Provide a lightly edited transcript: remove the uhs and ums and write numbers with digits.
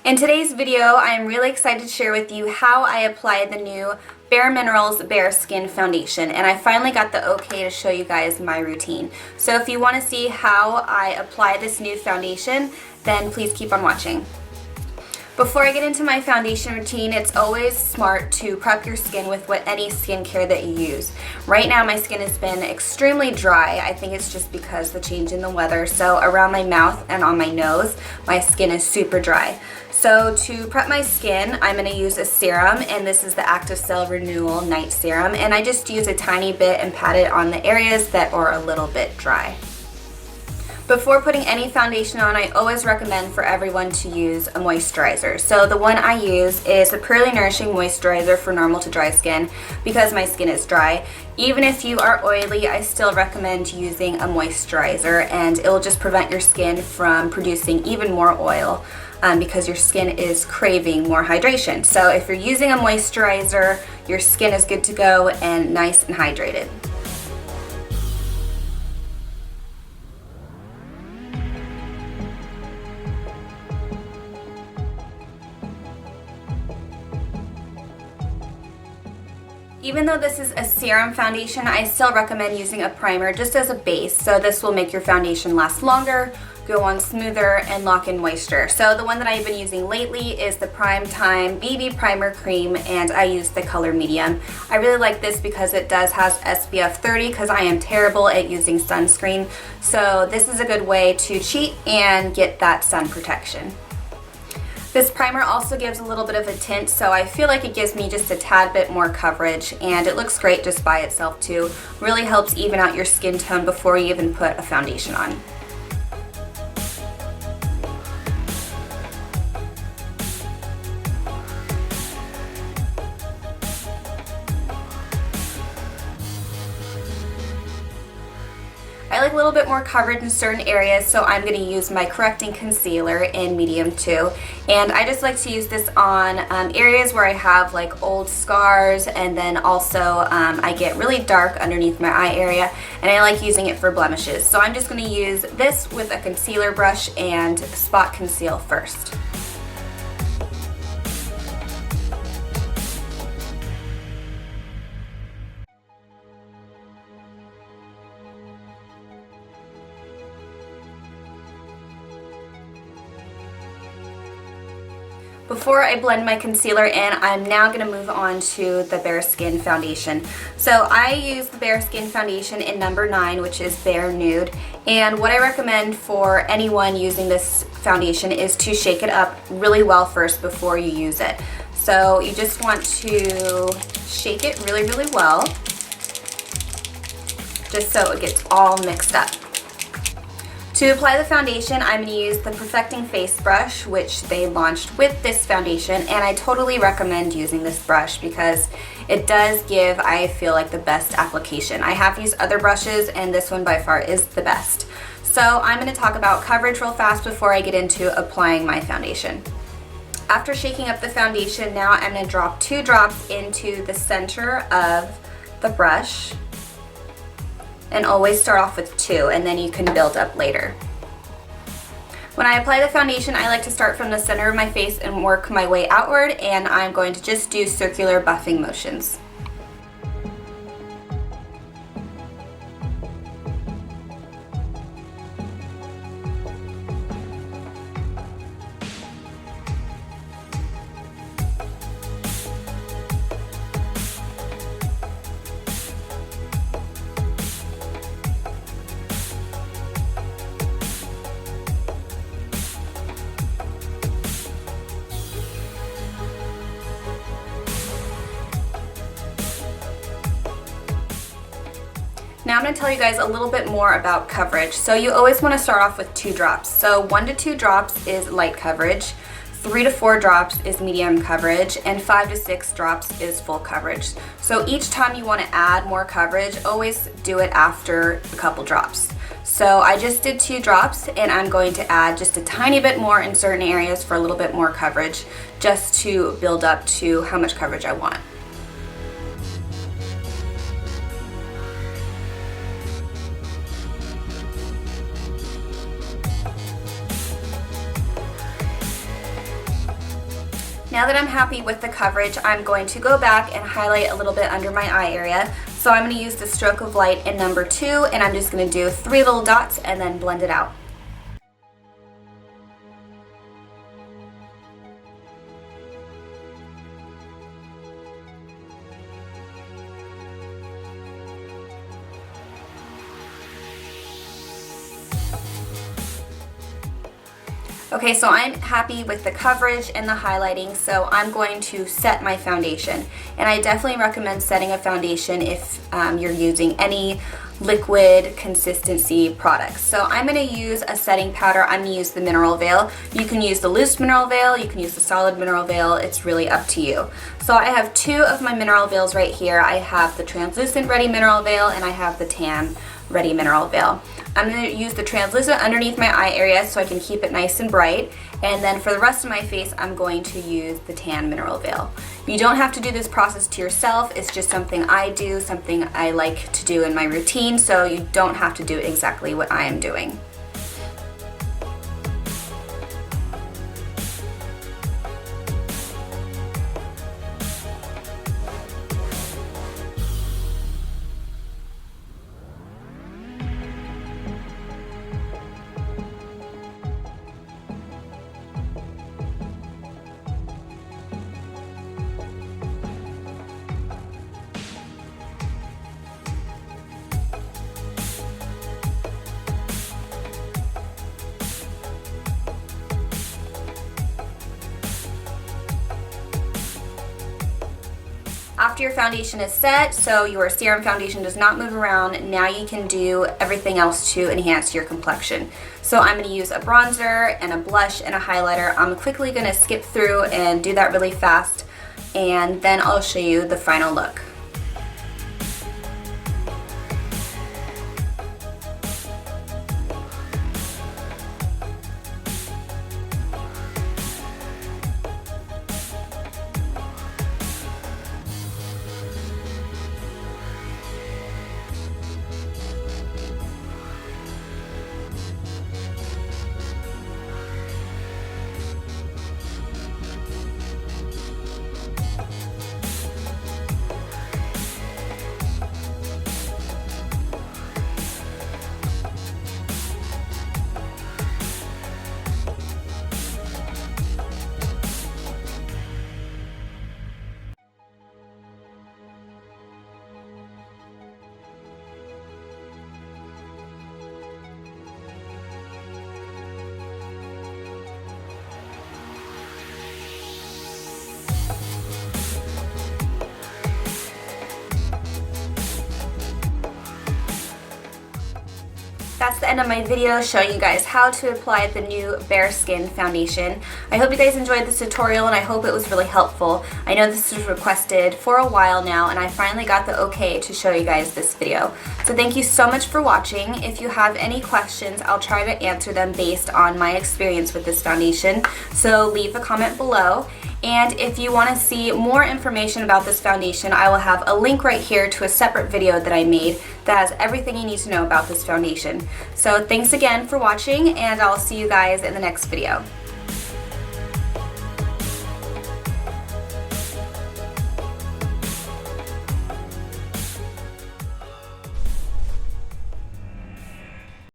In today's video, I am really excited to share with you how I applied the new bareMinerals BareSkin Foundation, and I finally got the okay to show you guys my routine. So if you want to see how I apply this new foundation, then please keep on watching. Before I get into my foundation routine, it's always smart to prep your skin with any skincare that you use. Right now my skin has been extremely dry. I think it's just because the change in the weather. So around my mouth and on my nose, my skin is super dry. So to prep my skin, I'm going to use a serum, and this is the Active Cell Renewal Night Serum, and I just use a tiny bit and pat it on the areas that are a little bit dry. Before putting any foundation on, I always recommend for everyone to use a moisturizer. So the one I use is a Purely Nourishing Moisturizer for normal to dry skin because my skin is dry. Even if you are oily, I still recommend using a moisturizer, and it will just prevent your skin from producing even more oil because your skin is craving more hydration. So if you're using a moisturizer, your skin is good to go and nice and hydrated. Even though this is a serum foundation, I still recommend using a primer just as a base. So this will make your foundation last longer, go on smoother, and lock in moisture. So the one that I've been using lately is the Prime Time BB Primer Cream, and I use the color medium. I really like this because it does have SPF 30 because I am terrible at using sunscreen. So this is a good way to cheat and get that sun protection. This primer also gives a little bit of a tint, so I feel like it gives me just a tad bit more coverage, and it looks great just by itself too. Really helps even out your skin tone before you even put a foundation on. I like a little bit more coverage in certain areas, so I'm going to use my correcting concealer in medium 2, and I just like to use this on areas where I have like old scars, and then also I get really dark underneath my eye area, and I like using it for blemishes. So I'm just going to use this with a concealer brush and spot conceal first. Before I blend my concealer in, I'm now going to move on to the BareSkin Foundation. So I use the BareSkin Foundation in number 9, which is Bare Nude. And what I recommend for anyone using this foundation is to shake it up really well first before you use it. So you just want to shake it really, really well, just so it gets all mixed up. To apply the foundation, I'm going to use the Perfecting Face brush, which they launched with this foundation, and I totally recommend using this brush because it does give, I feel like, the best application. I have used other brushes, and this one by far is the best. So I'm going to talk about coverage real fast before I get into applying my foundation. After shaking up the foundation, now I'm going to drop 2 drops into the center of the brush. And always start off with 2, and then you can build up later. When I apply the foundation, I like to start from the center of my face and work my way outward, and I'm going to just do circular buffing motions. Now I'm going to tell you guys a little bit more about coverage. So you always want to start off with 2 drops. So 1 to 2 drops is light coverage, 3 to 4 drops is medium coverage, and 5 to 6 drops is full coverage. So each time you want to add more coverage, always do it after a couple drops. So I just did 2 drops, and I'm going to add just a tiny bit more in certain areas for a little bit more coverage, just to build up to how much coverage I want. Now that I'm happy with the coverage, I'm going to go back and highlight a little bit under my eye area. So I'm going to use the stroke of light in number 2, and I'm just going to do 3 little dots and then blend it out. Okay, so I'm happy with the coverage and the highlighting, so I'm going to set my foundation. And I definitely recommend setting a foundation if you're using any liquid consistency products. So I'm going to use a setting powder. I'm going to use the mineral veil. You can use the loose mineral veil, you can use the solid mineral veil, it's really up to you. So I have 2 of my mineral veils right here. I have the translucent ready mineral veil and I have the tan ready mineral veil. I'm going to use the translucent underneath my eye area so I can keep it nice and bright, and then for the rest of my face I'm going to use the tan mineral veil. You don't have to do this process to yourself, it's just something I do, something I like to do in my routine, so you don't have to do exactly what I am doing. After your foundation is set, so your serum foundation does not move around, now you can do everything else to enhance your complexion. So I'm going to use a bronzer and a blush and a highlighter. I'm quickly going to skip through and do that really fast, and then I'll show you the final look. That's the end of my video showing you guys how to apply the new BARESKIN foundation. I hope you guys enjoyed this tutorial and I hope it was really helpful. I know this was requested for a while now and I finally got the okay to show you guys this video. So thank you so much for watching. If you have any questions, I'll try to answer them based on my experience with this foundation. So leave a comment below. And if you want to see more information about this foundation, I will have a link right here to a separate video that I made that has everything you need to know about this foundation. So thanks again for watching, and I'll see you guys in the next video.